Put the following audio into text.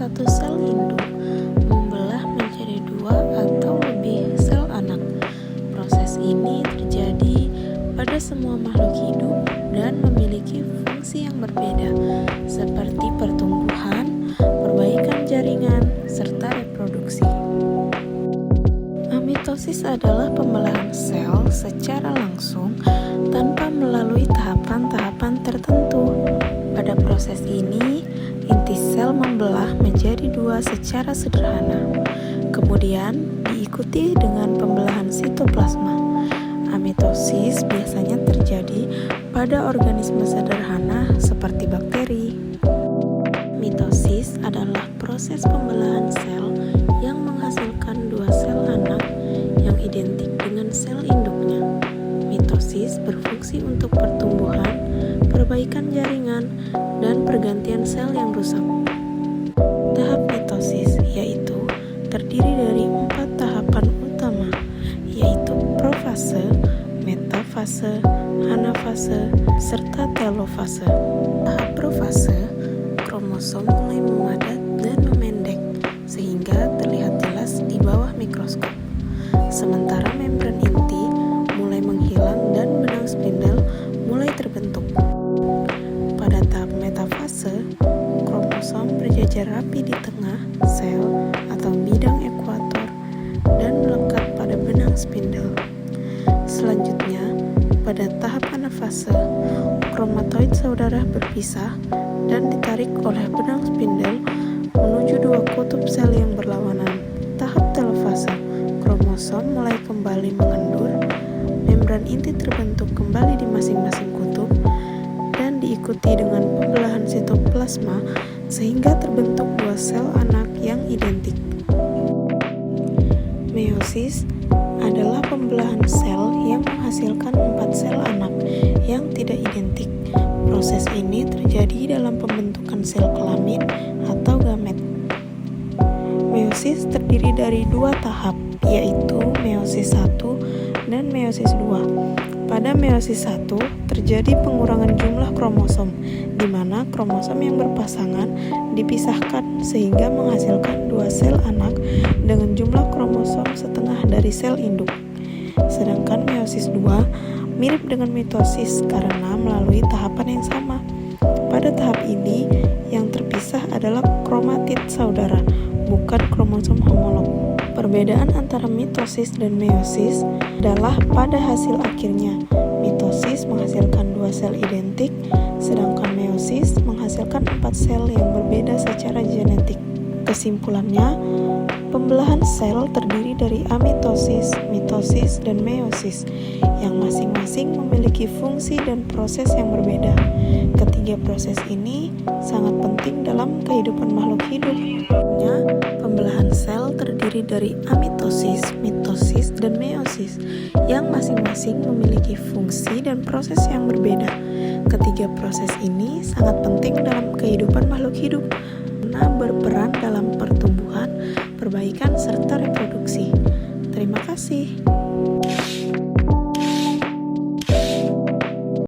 satu sel induk membelah menjadi dua atau lebih sel anak. Proses ini terjadi pada semua makhluk hidup dan memiliki fungsi yang berbeda, seperti pertumbuhan, perbaikan jaringan, serta reproduksi. Mitosis adalah pembelahan sel secara langsung tanpa melalui tahapan-tahapan tertentu. Pada proses ini, inti sel membelah menjadi dua secara sederhana. Kemudian diikuti dengan pembelahan sitoplasma. Amitosis biasanya terjadi pada organisme sederhana seperti bakteri. Mitosis adalah proses pembelahan sel yang menghasilkan dua sel anak yang identik dengan sel induknya. Mitosis berfungsi untuk pertumbuhan, perbaikan jaringan, dan pergantian sel yang rusak. Tahap mitosis yaitu terdiri dari 4 tahapan utama, yaitu profase, metafase, anafase, serta telofase. Tahap profase, kromosom mulai memadat dan memendek sehingga terlihat jelas di bawah mikroskop. Sementara membran inti mulai menghilang dan benang spindel mulai terbentuk. Pada tahap metafase, kromosom berjajar rapi di tengah sel atau bidang ekuator dan melekat pada benang spindel. Selanjutnya, pada tahap anafase, kromatoid saudara berpisah dan ditarik oleh benang spindel menuju dua kutub sel yang berlawanan. Tahap telofase, kromosom mulai kembali mengendur, membran inti terbentuk kembali di masing-masing kutub, dan diikuti dengan pembelahan sitoplasma sehingga terbentuk dua sel anak yang identik. Meiosis adalah pembelahan sel yang menghasilkan 4 sel anak yang tidak identik. Proses ini terjadi dalam pembentukan sel kelamin atau gamet. Meiosis terdiri dari 2 tahap, yaitu meiosis 1 dan meiosis 2. Pada meiosis 1 terjadi pengurangan jumlah kromosom, di mana kromosom yang berpasangan dipisahkan sehingga menghasilkan 2 sel anak dengan jumlah kromosom setengah dari sel induk. Sedangkan meiosis 2 mirip dengan mitosis karena melalui tahapan yang sama. Pada tahap ini, yang terpisah adalah kromatid saudara, bukan kromosom homolog. Perbedaan antara mitosis dan meiosis adalah pada hasil akhirnya. Mitosis menghasilkan 2 sel identik, sedangkan meiosis menghasilkan 4 sel yang berbeda secara genetik. Kesimpulannya, pembelahan sel terdiri dari amitosis, mitosis, dan meiosis yang masing-masing memiliki fungsi dan proses yang berbeda. Ketiga proses ini sangat penting dalam kehidupan makhluk hidup. Pembelahan sel terdiri dari amitosis, mitosis, dan meiosis yang masing-masing memiliki fungsi dan proses yang berbeda. Ketiga proses ini sangat penting dalam kehidupan makhluk hidup karena berperan dalam pertumbuhan, perbaikan, serta reproduksi. Terima kasih.